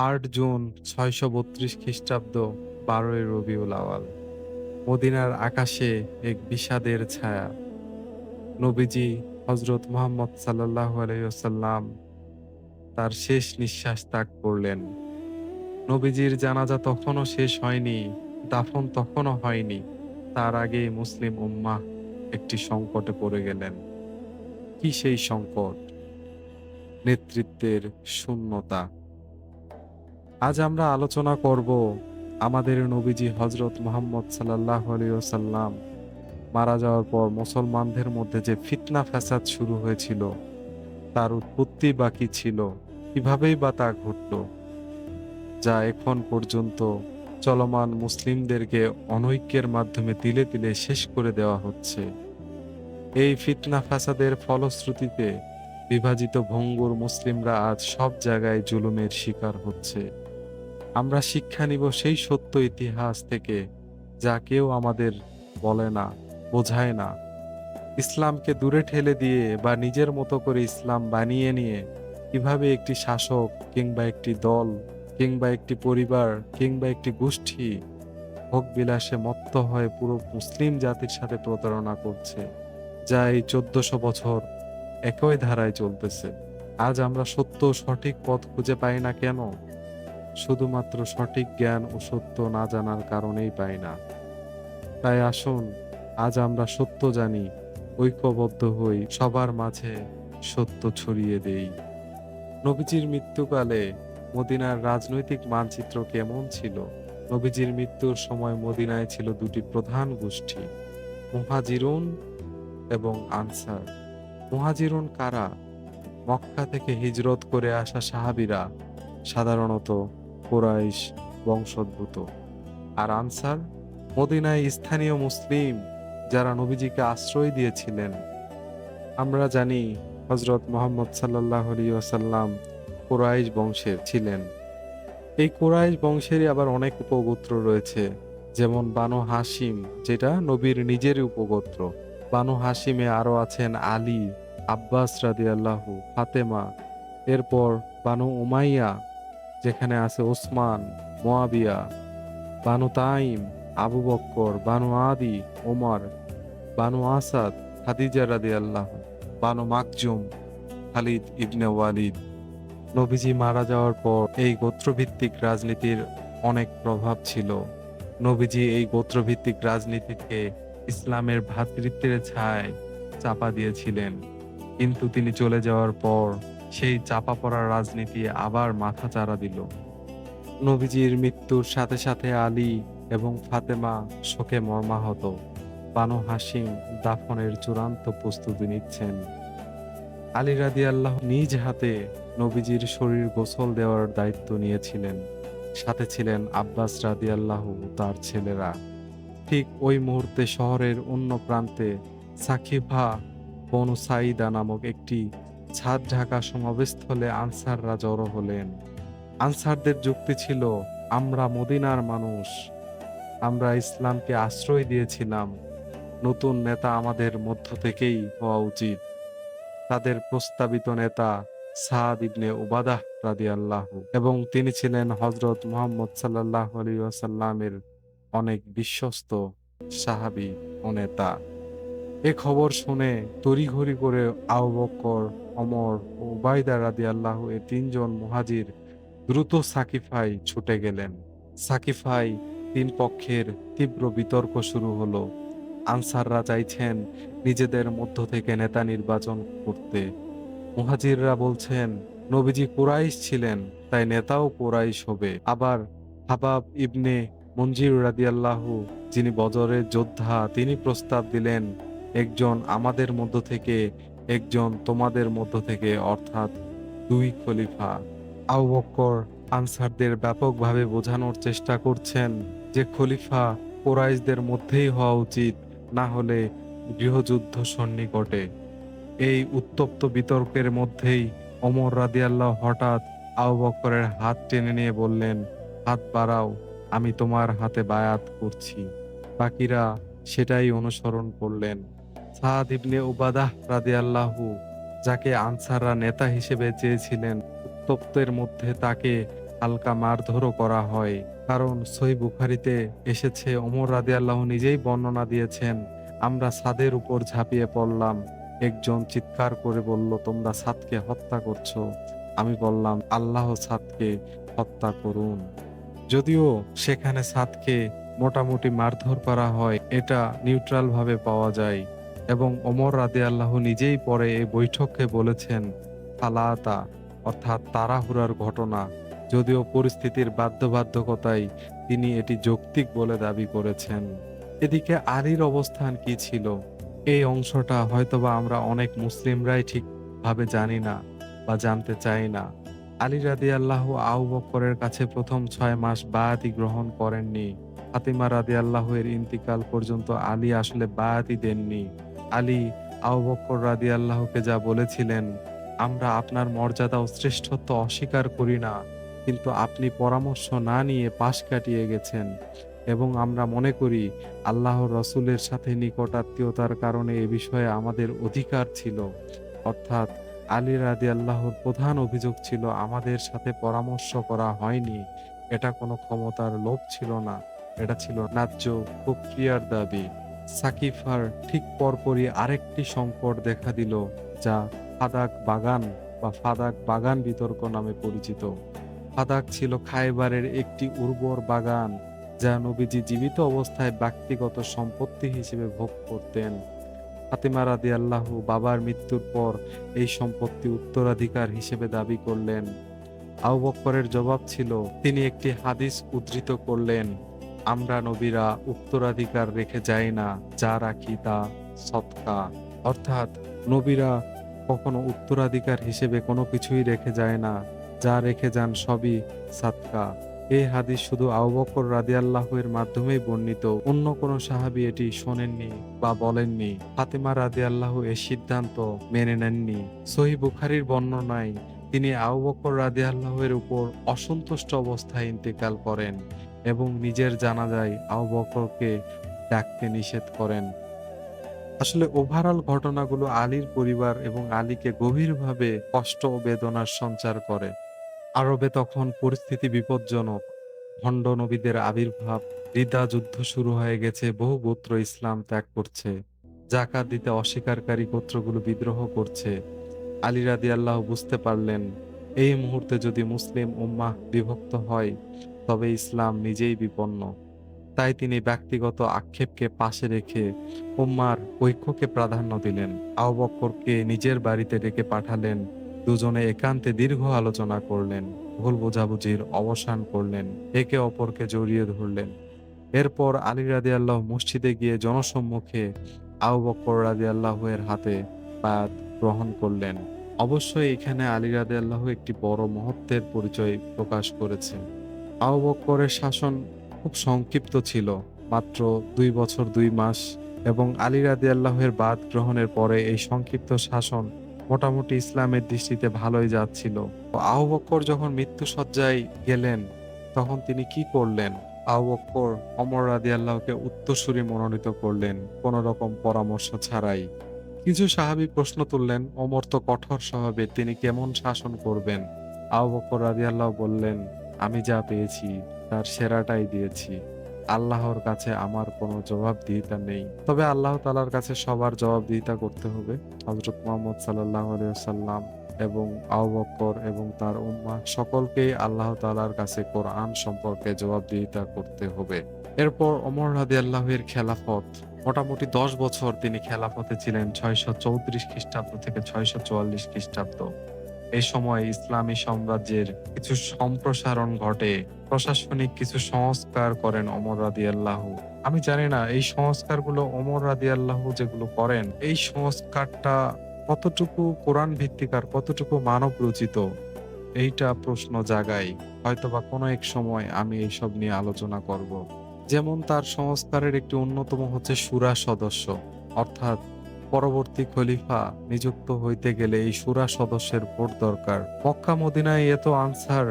৮ June ৬৩২ খ্রিস্টাব্দ ১২ই রবিউল আওয়াল। মদিনার আকাশে এক বিষাদের ছায়া। নবীজি হযরত মুহাম্মদ সাল্লাল্লাহু আলাইহি ওয়াসাল্লাম তার শেষ নিঃশ্বাস ত্যাগ করলেন। নবীজির জানাজা তখনও শেষ হয়নি, দাফন তখনও হয়নি। তার আগেই মুসলিম উম্মাহ একটি সংকটে পড়ে গেলেন। কি সেই সংকট? নেতৃত্বের শূন্যতা। আজ আমরা আলোচনা করব আমাদের নবীজি হযরত মুহাম্মদ সাল্লাল্লাহু আলাইহি ওয়াসাল্লাম মারা যাওয়ার পর মুসলমানদের মধ্যে যে ফিতনা ফ্যাসাদ শুরু হয়েছিল, তার উৎপত্তি বা কি ছিল, কিভাবেই বা তা ঘটল, যা এখন পর্যন্ত চলমান মুসলিমদেরকে অনৈক্যের মাধ্যমে তিলে তিলে শেষ করে দেওয়া হচ্ছে। এই ফিতনা ফ্যাসাদের ফলশ্রুতিতে বিভাজিত ভঙ্গুর মুসলিমরা আজ সব জায়গায় জুলুমের শিকার হচ্ছে। আমরা শিক্ষা নিব সেই সত্য ইতিহাস থেকে, যা কেউ আমাদের বলে না, বোঝায় না। ইসলামকে দূরে ঠেলে দিয়ে বা নিজের মতো করে ইসলাম বানিয়ে নিয়ে কিভাবে একটি শাসক কিংবা একটি দল কিংবা একটি পরিবার কিংবা একটি গোষ্ঠী ভোগ বিলাসে মত্ত হয়ে পুরো মুসলিম জাতির সাথে প্রতারণা করছে, যা এই ১৪০০ বছর একই ধারায় চলতেছে। আজ আমরা সত্য সঠিক পথ খুঁজে পাই না কেন? শুধুমাত্র সঠিক জ্ঞান ও সত্য না জানার কারণেই পাই না। তাই আসুন, আজ আমরা সত্য জানি, ঐক্যবদ্ধ হই, সবার মাঝে সত্য ছড়িয়ে দেই। নবীজির মৃত্যুকালে মদিনার রাজনৈতিক মানচিত্র কেমন ছিল? নবীজির মৃত্যুর সময় মদিনায় ছিল দুটি প্রধান গোষ্ঠী, মুহাজিরুন এবং আনসার। মুহাজিরুন কারা? মক্কা থেকে হিজরত করে আসা সাহাবীরা, সাধারণত কুরাইশ বংশোদ্ভূত। আর আনসার মদিনায় স্থানীয় মুসলিম, যারা নবীজিকে আশ্রয় দিয়েছিলেন। আমরা জানি হযরত মুহাম্মদ সাল্লাল্লাহু আলাইহি ওয়াসাল্লাম কুরাইশ বংশের ছিলেন। এই কুরাইশ বংশেরই আবার অনেক উপগোত্র রয়েছে, যেমন বানু হাশিম, যেটা নবীর নিজেরই উপগোত্র। বানু হাশিমে আরো আছেন আলী, আব্বাস রাদিয়াল্লাহু, ফাতেমা। এরপর বানু উমাইয়া, যেখানে আছে ওসমান, মুয়াবিয়া। বানু তাইম, আবু বক্কর। বানু আদি, ওমর। বানু আসাদ, খাদিজা রাদিয়াল্লাহু। বানু মাকজুম, খালিদ ইবনে ওয়ালিদ। নবীজি মারা যাওয়ার পর এই গোত্রভিত্তিক রাজনীতির অনেক প্রভাব ছিল। নবীজি এই গোত্রভিত্তিক রাজনীতিকে ইসলামের ভ্রাতৃত্বের ছায় চাপা দিয়েছিলেন। কিন্তু তিনি চলে যাওয়ার পর সেই চাপা পড়া রাজনীতি আবার মাথাচাড়া দিল। নবীজির মৃত্যুর সাথে সাথে আলী এবং ফাতেমা শোকে মর্মাহত। বানু হাশিম দাফনের চূড়ান্ত প্রস্তুতি নিচ্ছেন। আলী রাদিয়াল্লাহু নিজ হাতে নবীজির শরীর গোসল দেওয়ার দায়িত্ব নিয়েছিলেন। সাথে ছিলেন আব্বাস রাদিয়াল্লাহু ও তার ছেলেরা। ঠিক ওই মুহূর্তে শহরের অন্য প্রান্তে সাকিফা বনু সাঈদা নামক একটি ছাদ ঢাকা সমাবেশস্থলে আনসাররা জড়ো হলেন। আনসারদের যুক্তি ছিল, আমরা মদিনার মানুষ, আমরা ইসলামকে আশ্রয় দিয়েছিলাম, নতুন নেতা আমাদের মধ্য থেকেই হওয়া উচিত। তাদের প্রস্তাবিত নেতা সাদ ইবনে উবাদাহ রাদিয়াল্লাহু, এবং তিনি ছিলেন হযরত মুহাম্মদ সাল্লাল্লাহু আলাইহি ওয়াসাল্লামের অনেক বিশ্বস্ত সাহাবী ও নেতা। এ খবর শুনে তড়িঘড়ি করে আবু বকর, ওমর ও উবাইদা রাদিয়াল্লাহু এ তিনজন মুহাজির দ্রুত সাকিফায় ছুটে গেলেন। সাকিফায় তিন পক্ষের তীব্র বিতর্ক শুরু হলো। আনসাররা চাইছেন নিজেদের মধ্য থেকে নেতা নির্বাচন করতে। মুহাজিররা বলছেন, নবীজি কুরাইশ ছিলেন, তাই নেতাও কুরাইশ হবে। আবার হাবাব ইবনে মুনজির রাদিয়াল্লাহু, যিনি বদরের যোদ্ধা, তিনি প্রস্তাব দিলেন, একজন আমাদের মধ্য থেকে, একজন তোমাদের মধ্য থেকে, অর্থাৎ দুই খলিফা। আবু বকর আনসারদের ব্যাপকভাবে বোঝানোর চেষ্টা করছেন যে খলিফা কুরাইশদের মধ্যেই হওয়া উচিত, না হলে গৃহযুদ্ধ সন্নিকটে। এই উত্তপ্ত বিতর্কের মধ্যেই ওমর রাদিয়াল্লাহু হঠাৎ আবু বকরের হাত টেনে নিয়ে বললেন, হাত বাড়াও, আমি তোমার হাতে বায়াত করছি। বাকিরা সেটাই অনুসরণ করলেন। সাদ ইবনে উবাদাহ রাদিয়াল্লাহু, যাকে আনসাররা নেতা হিসেবে চেয়েছিলেন, উত্তপ্তের মধ্যে তাকে হালকা মারধরও করা হয়। কারণ সহিহ বুখারীতে এসেছে, ওমর রাদিয়াল্লাহু নিজেই বর্ণনা দিয়েছেন, আমরা ছাদের উপর ঝাঁপিয়ে পড়লাম। একজন চিৎকার করে বলল, তোমরা ছাদকে হত্যা করছো। আমি বললাম, আল্লাহ ছাদকে হত্যা করুন। যদিও সেখানে ছাদকে মোটামুটি মারধর করা হয়, এটা নিউট্রাল ভাবে পাওয়া যায় এবং ওমর রাদিয়াল্লাহু নিজেই পরে এই বৈঠকে বলেছেন ফালাতা, অর্থাৎ তাড়াহুড়ার ঘটনা। যদিও পরিস্থিতির বাধ্যবাধকতায় তিনি এটি যৌক্তিক বলে দাবি করেছেন। এদিকে আলীর অবস্থান কি ছিল? এই অংশটা হয়তোবা আমরা অনেক মুসলিমরাই ঠিকভাবে জানি না বা জানতে চাই না। আলী রাদিয়াল্লাহু আবু বকরের কাছে প্রথম ৬ মাস বায়াতি গ্রহণ করেননি। ফাতিমা রাদিয়াল্লাহু এর ইন্তিকাল পর্যন্ত আলী আসলে বায়াতি দেননি। আলী আবু বকর রাদিয়াল্লাহুকে যা বলেছিলেন, আমরা আপনার মর্যাদা ও শ্রেষ্ঠত্ব অস্বীকার করি না, কিন্তু আপনি পরামর্শ না নিয়ে পাশ কাটিয়ে গেছেন এবং আমরা মনে করি আল্লাহর রসূলের সাথে নিকটাত্মীয়তার কারণে এ বিষয়ে আমাদের অধিকার ছিল। অর্থাৎ আলী রাদিয়াল্লাহুর প্রধান অভিযোগ ছিল, আমাদের সাথে পরামর্শ করা হয়নি। এটা কোনো ক্ষমতার লোভ ছিল না, এটা ছিল ন্যায্য প্রক্রিয়ার দাবি। সাকিফার ঠিক পরপরই আরেকটি সংকট দেখা দিল, যা ফাদাক বাগান বা ফাদাক বাগান বিতর্ক নামে পরিচিত। ফাদাক ছিল খায়বারের একটি উর্বর বাগান, যা নবীজি জীবিত অবস্থায় ব্যক্তিগত সম্পত্তি হিসেবে ভোগ করতেন। ফাতিমা রাদিয়াল্লাহু বাবার মৃত্যুর পর এই সম্পত্তি উত্তরাধিকার হিসেবে দাবি করলেন। আবু বকরের জবাব ছিল, তিনি একটি হাদিস উদ্ধৃত করলেন, আমরা নবীরা উত্তরাধিকার রেখে যাই না, যা রাখি তা সদকা। অর্থাৎ নবীরা কখনো উত্তরাধিকার হিসেবে কোনো কিছুই রেখে যায় না, যা রেখে যান সবই সাদকা। এই হাদিস শুধু আবু বকর রাদিয়াল্লাহু এর মাধ্যমেই বর্ণিত, অন্য কোনো সাহাবী এটি শোনেননি বা বলেননি। ফাতিমা রাদিয়াল্লাহু এই সিদ্ধান্ত মেনে নেননি। সহিহ বুখারীর বর্ণনায় তিনি আবু বকর রাদিয়াল্লাহু এর উপর অসন্তুষ্ট অবস্থায় ইন্তেকাল করেন এবং নিজের জানাজায় আবু বকরকে ডাকতে নিষেধ করেন। আসলে ওভারঅল ঘটনাগুলো আলীর পরিবার এবং আলীকে গভীরভাবে কষ্ট ও বেদনার সঞ্চার করে। আরবে তখন পরিস্থিতি বিপজ্জনক। ভণ্ড নবীদের আবির্ভাব, রিদা যুদ্ধ শুরু হয়ে গেছে, বহু গোত্র ইসলাম ত্যাগ করছে, যাকাত দিতে অস্বীকারী গোত্রগুলো বিদ্রোহ করছে। আলী রাদিয়াল্লাহু বুঝতে পারলেন, এই মুহূর্তে যদি মুসলিম উম্মাহ বিভক্ত হয়, তবে ইসলাম নিজেই বিপন্ন। তাই তিনি ব্যক্তিগত আক্ষেপকে পাশে রেখে উম্মার ঐক্যকে প্রাধান্য দিলেন। আবু বকরকে নিজের বাড়িতে ডেকে পাঠালেন। দুজনে একান্তে দীর্ঘ আলোচনা করলেন, ভুল বোঝাবুঝির অবসান করলেন, একে অপরকে জড়িয়ে ধরলেন। এরপর আলী রাদিয়াল্লাহু মসজিদে গিয়ে জনসম্মুখে আবু বকর রাদিয়াল্লাহু এর হাতে বায়াত গ্রহণ করলেন। অবশ্যই এখানে আলী রাদিয়াল্লাহু একটি বড় মহত্বের পরিচয় প্রকাশ করেছেন। আবু বকরের শাসন খুব সংক্ষিপ্ত ছিল, মাত্র ২ বছর ২ মাস, এবং আলী রাদিয়াল্লাহু এর বায়াত গ্রহণের পরে এই সংক্ষিপ্ত শাসন মোটামুটি ইসলামের দৃষ্টিতে ভালোই যাচ্ছিল। আবু বকর যখন মৃত্যুশয্যায় গেলেন, তখন তিনি কি করলেন? আবু বকর ওমর রাদিয়াল্লাহুকে উত্তরসূরি মনোনীত করলেন, কোনো রকম পরামর্শ ছাড়াই। কিছু সাহাবী প্রশ্ন তুললেন, ওমর তো কঠোর স্বভাবের, তিনি কেমন শাসন করবেন? আবু বকর রাদিয়াল্লাহু বললেন, আমি যা পেয়েছি তার সেরাটাই দিয়েছি। আল্লাহর কাছে আমার কোনো জবাবদিহিতা নেই। তবে আল্লাহ তাআলার কাছে সবার জবাবদিহিতা করতে হবে। হযরত মুহাম্মদ সাল্লাল্লাহু আলাইহি ওয়াসাল্লাম এবং আবু বকর এবং তার উম্মাহ সকলকেই আল্লাহ তাআলার কাছে কোরআন সম্পর্কে জবাবদিহিতা করতে হবে। এরপর ওমর রাদিয়াল্লাহু এর খেলাফত, মোটামুটি ১০ বছর তিনি খেলাফতে ছিলেন, ৬৩৪ খ্রিস্টাব্দ থেকে ৬৪৪ খ্রিস্টাব্দ। এই সময় ইসলামী সাম্রাজ্যের কিছু সম্প্রসারণ ঘটে, প্রশাসনিক কিছু সংস্কার করেন ওমর রাদিয়াল্লাহু। আমি জানি না এই সংস্কারগুলো ওমর রাদিয়াল্লাহু যেগুলো করেন, এই সংস্কারটা কতটুকু কোরআন ভিত্তিক আর কতটুকু মানব রচিত, এইটা প্রশ্ন জাগায়। হয়তোবা কোনো এক সময় আমি এইসব নিয়ে আলোচনা করব। যেমন তার সংস্কারের একটি অন্যতম হচ্ছে শুরা সদস্য, অর্থাৎ পরবর্তী খলিফা নিযুক্ত হইতে গেলে এই শুরা সদস্যের ভোট দরকার। মক্কা মদিনায় এত আনসার,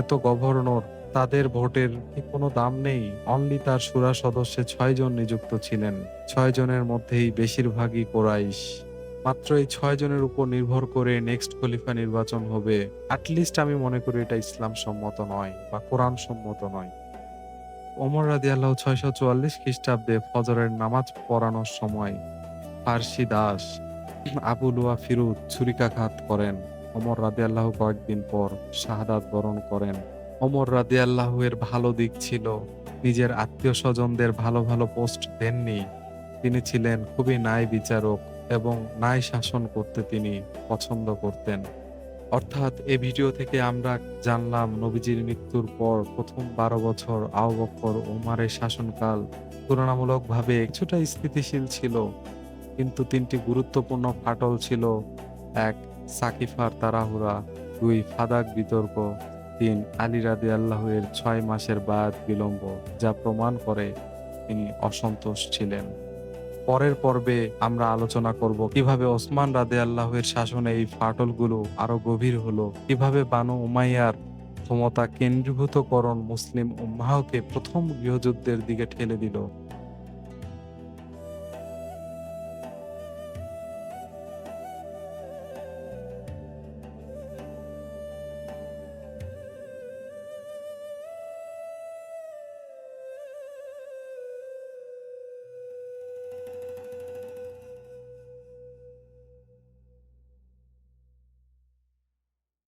এত গভর্নর, তাদের ভোটের কি কোনো দাম নেই? অনলি তার শুরা সদস্যে ৬ জন নিযুক্ত ছিলেন। ৬ জনের মধ্যেই বেশিরভাগই কোরাইশ। মাত্র এই ৬ জনের উপর নির্ভর করে নেক্সট খলিফা নির্বাচন হবে। লিস্ট আমি মনে করি এটা ইসলাম সম্মত নয় বা কোরআন সম্মত নয়। ওমর রাদিয়াল্লাহু ৬৪৪ খ্রিস্টাব্দে ফজরের নামাজ পড়ানোর সময় ফার্সি দাস আবু লুয়া ফিরুজ ছুরিকাঘাত করেন। ওমর রাদিয়াল্লাহু কয়েকদিন পর শাহাদাত বরণ করেন। ওমর রাদিয়াল্লাহু এর ভালো দিক ছিল নিজের আত্মীয়স্বজনদের ভালো, ভালো পোস্ট দেননি। তিনি ছিলেন খুবই ন্যায় বিচারক এবং ন্যায় শাসন করতে তিনি পছন্দ করতেন। অর্থাৎ এ ভিডিও থেকে আমরা জানলাম নবীজির মৃত্যুর পর প্রথম ১২ বছর আবু বকর ওমরের শাসনকাল তুলনামূলকভাবে কিছুটা স্থিতিশীল ছিল। কিন্তু ৩ টি গুরুত্বপূর্ণ ফাটল ছিল। ১. সাকিফার তাড়াহুড়া, ২. ফাদাক বিতর্ক, ৩. আলী রাদিয়াল্লাহু এর ৬ মাসের বায়াত বিলম্ব, যা প্রমাণ করে তিনি অসন্তুষ্ট ছিলেন। পরের পর্বে আমরা আলোচনা করব কিভাবে ওসমান রাদিয়াল্লাহু এর শাসনে এই ফাটলগুলো আরো গভীর হলো, কিভাবে বানু উমাইয়ার ক্ষমতা কেন্দ্রীভূতকরণ মুসলিম উম্মাহকে প্রথম গৃহযুদ্ধের দিকে ঠেলে দিল।